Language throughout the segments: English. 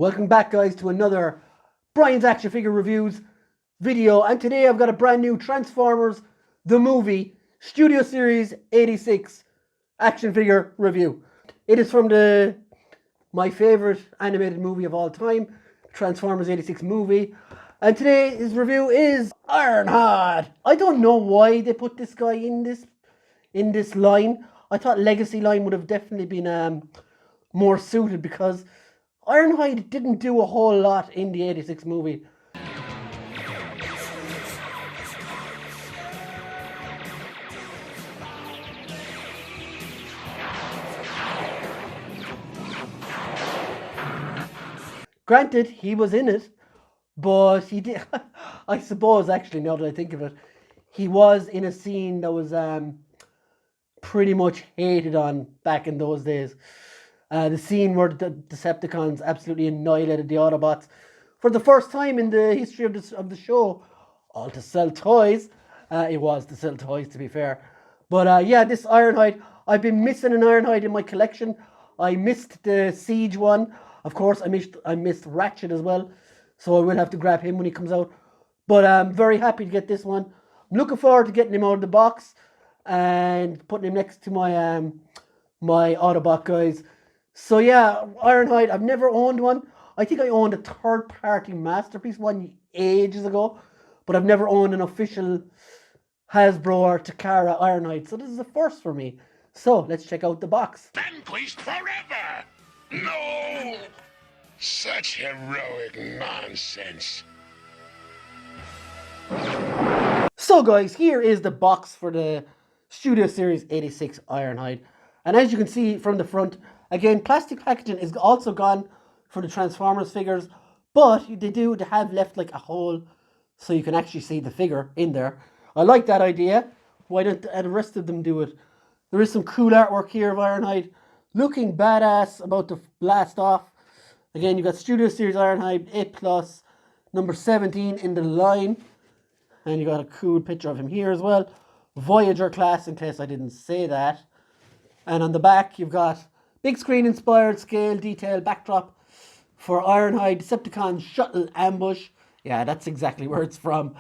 Welcome back, guys, to another Brian's Action Figure Reviews video. And today I've got a brand new Transformers the Movie Studio Series 86 action figure review. It is from my favorite animated movie of all time, Transformers 86 movie. And today's review is Ironhide. I don't know why they put this guy in this line. I thought Legacy line would have definitely been more suited, because Ironhide didn't do a whole lot in the 86 movie. Granted, he was in it, but he did, I suppose, actually, now that I think of it, he was in a scene that was pretty much hated on back in those days. The scene where the Decepticons absolutely annihilated the Autobots for the first time in the history of the show. All to sell toys. It was to sell toys, to be fair. But yeah, this Ironhide, I've been missing an Ironhide in my collection. I missed the Siege one. Of course, I missed Ratchet as well. So I will have to grab him when he comes out. But I'm very happy to get this one. I'm looking forward to getting him out of the box and putting him next to my my Autobot guys. So yeah, Ironhide, I've never owned one. I think I owned a third-party Masterpiece one ages ago, but I've never owned an official Hasbro or Takara Ironhide. So this is a first for me. So let's check out the box. Vanquished forever! No! Such heroic nonsense. So guys, here is the box for the Studio Series 86 Ironhide. And as you can see from the front, again, plastic packaging is also gone for the Transformers figures, but they have left like a hole so you can actually see the figure in there. I like that idea. Why don't the rest of them do it? There is some cool artwork here of Ironhide, looking badass, about to blast off. Again, you got Studio Series Ironhide 8+, number 17 in the line. And you got a cool picture of him here as well. Voyager Class, in case I didn't say that. And on the back, you've got big screen inspired scale detail backdrop for Ironhide Decepticon Shuttle Ambush. Yeah, that's exactly where it's from.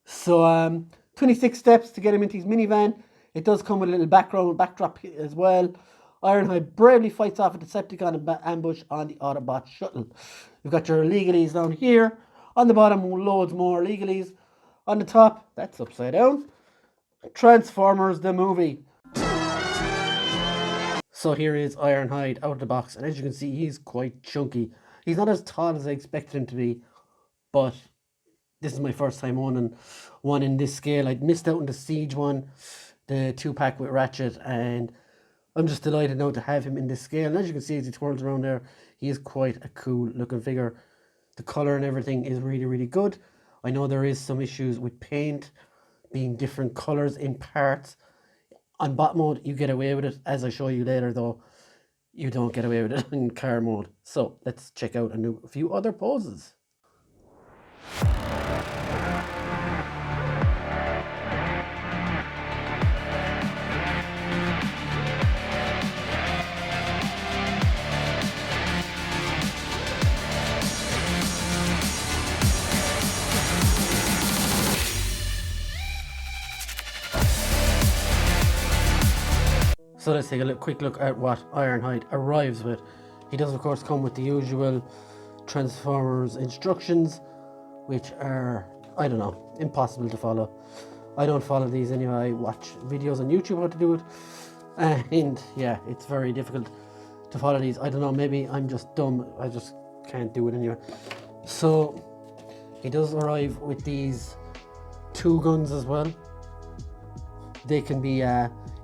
So 26 steps to get him into his minivan. It does come with a little backdrop as well. Ironhide bravely fights off a Decepticon ambush on the Autobot shuttle. You've got your legalese down here. On the bottom, loads more legalese. On the top, that's upside down, Transformers the Movie. So here is Ironhide out of the box, and as you can see, he's quite chunky. He's not as tall as I expected him to be, but this is my first time owning one in this scale. I'd missed out on the Siege one, the 2-pack with Ratchet, and I'm just delighted now to have him in this scale. And as you can see, as he twirls around there, he is quite a cool looking figure. The colour and everything is really, really good. I know there is some issues with paint being different colours in parts. On bot mode, you get away with it. As I show you later, though, you don't get away with it in car mode. So let's check out a few other poses. So let's take a quick look at what Ironhide arrives with. He does, of course, come with the usual Transformers instructions, which are, I don't know, impossible to follow. I don't follow these anyway. I watch videos on YouTube how to do it, and yeah, it's very difficult to follow these. I don't know, maybe I'm just dumb. I just can't do it anyway. So he does arrive with these 2 guns as well. They can be,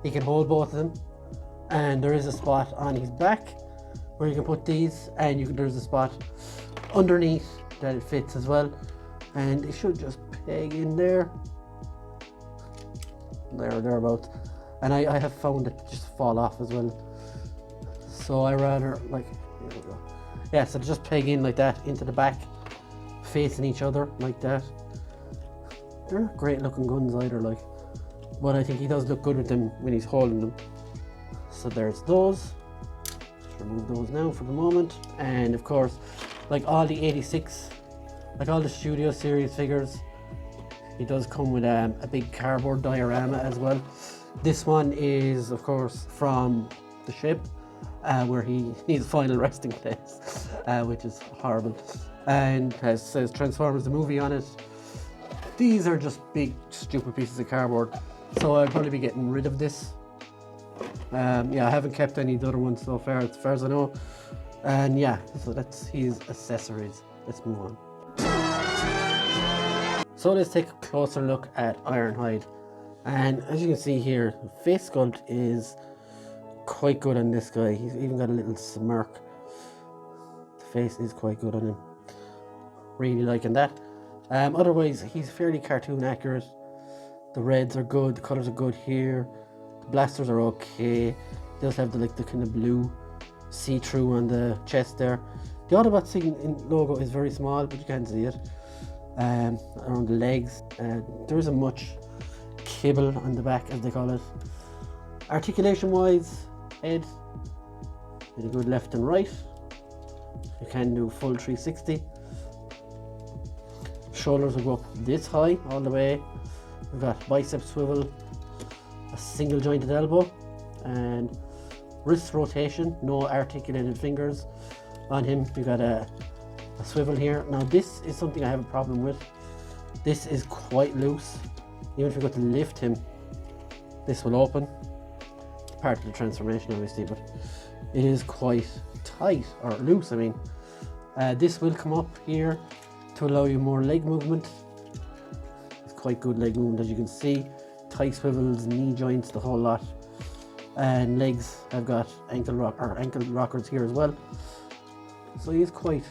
he can hold both of them. And there is a spot on his back where you can put these, and there's a spot underneath that it fits as well, and it should just peg in there, thereabouts. And I have found it just fall off as well, so I rather like, here we go. Yeah, so just peg in like that into the back, facing each other like that. They're not great looking guns either, like, but I think he does look good with them when he's holding them. So there's those. Just remove those now for the moment. And of course, like all the 86, like all the Studio Series figures, he does come with a big cardboard diorama as well. This one is, of course, from the ship, where he needs final resting place, which is horrible, and says Transformers the movie on it. These are just big, stupid pieces of cardboard, so I'll probably be getting rid of this. Yeah, I haven't kept any of the other ones so far, as far as I know. And yeah, so that's his accessories. Let's move on. So let's take a closer look at Ironhide. And as you can see here, the face sculpt is quite good on this guy. He's even got a little smirk. The face is quite good on him. Really liking that. Otherwise, he's fairly cartoon accurate. The reds are good, the colours are good here. The blasters are okay. They also have the kind of blue see-through on the chest there. The Autobot logo is very small, but you can't see it. Around the legs, there isn't much kibble on the back, as they call it. Articulation wise, head, really good left and right. You can do full 360. Shoulders will go up this high all the way. We've got bicep swivel, a single jointed elbow, and wrist rotation, no articulated fingers on him. We've got a swivel here. Now this is something I have a problem with. This is quite loose. Even if you go to lift him, this will open. It's part of the transformation obviously, but it is quite tight, or loose I mean. This will come up here to allow you more leg movement. It's quite good leg movement, as you can see. Thigh swivels, knee joints, the whole lot. And legs, I've got ankle rockers here as well. So he is quite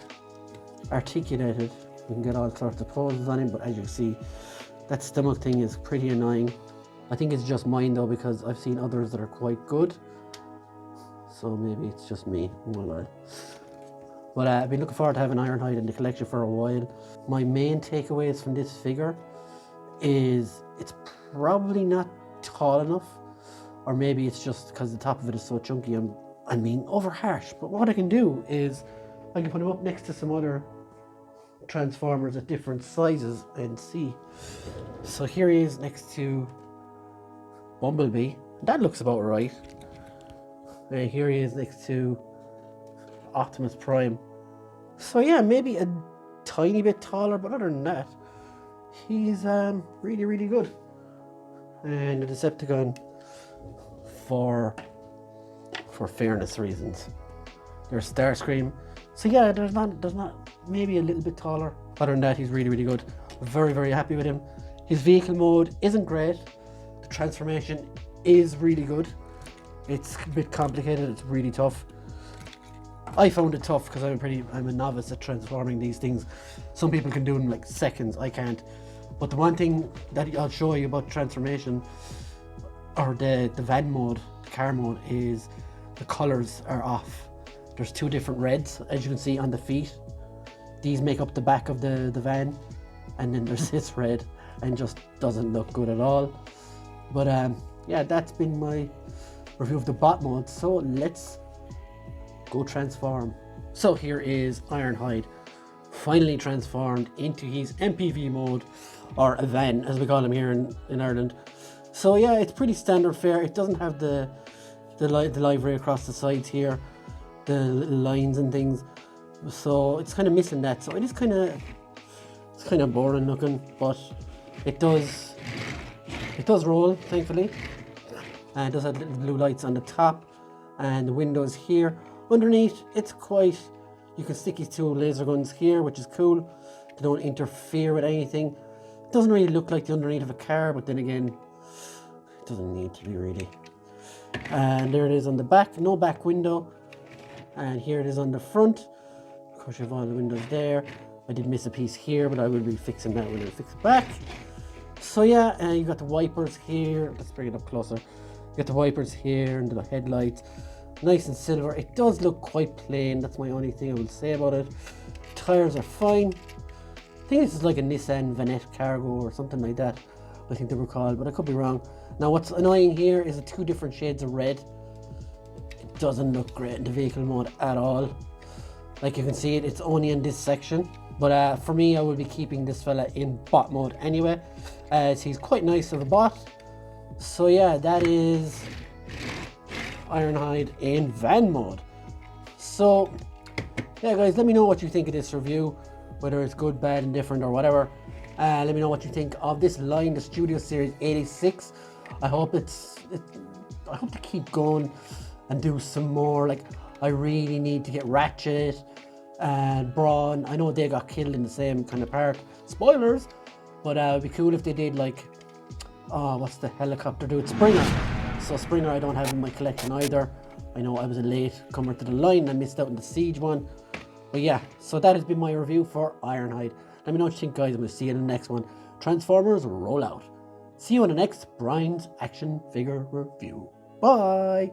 articulated. You can get all sorts of poses on him, but as you can see, that stomach thing is pretty annoying. I think it's just mine though, because I've seen others that are quite good. So maybe it's just me. But I've been looking forward to having Ironhide in the collection for a while. My main takeaways from this figure is it's probably not tall enough, or maybe it's just because the top of it is so chunky. I'm being over harsh, but what I can do is I can put him up next to some other Transformers at different sizes and see. So here he is next to Bumblebee. That looks about right. And here he is next to Optimus Prime. So yeah, maybe a tiny bit taller, but other than that, he's really, really good. And the Decepticon, for fairness reasons, there's Starscream. So yeah, there's not maybe a little bit taller. Other than that, he's really, really good. Very, very happy with him. His vehicle mode isn't great. The transformation is really good. It's a bit complicated. It's really tough. I found it tough because I'm a novice at transforming these things. Some people can do them in like seconds. I can't. But the one thing that I'll show you about transformation, or the van mode, the car mode, is the colors are off. There's two different reds, as you can see on the feet. These make up the back of the van, and then there's this red, and just doesn't look good at all. But yeah, that's been my review of the bot mode. So let's go transform. So here is Ironhide, finally transformed into his MPV mode, or a van as we call him here in Ireland. So yeah, it's pretty standard fare. It doesn't have the livery across the sides here, the little lines and things, so it's kind of missing that. So it's kind of boring looking, but it does roll, thankfully, and it does have little blue lights on the top and the windows here. Underneath, it's quite, you can stick his two laser guns here, which is cool. They don't interfere with anything. It doesn't really look like the underneath of a car, but then again, it doesn't need to be really. And there it is on the back, no back window. And here it is on the front. Of course, you have all the windows there. I did miss a piece here, but I will be fixing that when I fix it back. So yeah, you got the wipers here. Let's bring it up closer. You got the wipers here and the headlights. Nice and silver. It does look quite plain. That's my only thing I will say about it. Tires are fine. I think this is like a Nissan Vanette Cargo or something like that, I think they were called, but I could be wrong. Now what's annoying here is the two different shades of red. It doesn't look great in the vehicle mode at all. Like you can see it's only in this section. But for me, I will be keeping this fella in bot mode anyway, as he's quite nice of a bot. So yeah, that is Ironhide in van mode. So yeah guys, let me know what you think of this review, whether it's good, bad, indifferent or whatever. Let me know what you think of this line, the Studio Series 86. I hope I hope to keep going and do some more. Like, I really need to get Ratchet and Brawn. I know they got killed in the same kind of part. Spoilers! But it'd be cool if they did, like, what's the helicopter dude? Springer. So Springer I don't have in my collection either. I know I was a late comer to the line. I missed out on the Siege one. But yeah, so that has been my review for Ironhide. Let me know what you think, guys. I'm going to see you in the next one. Transformers roll out. See you in the next Brian's action figure review. Bye!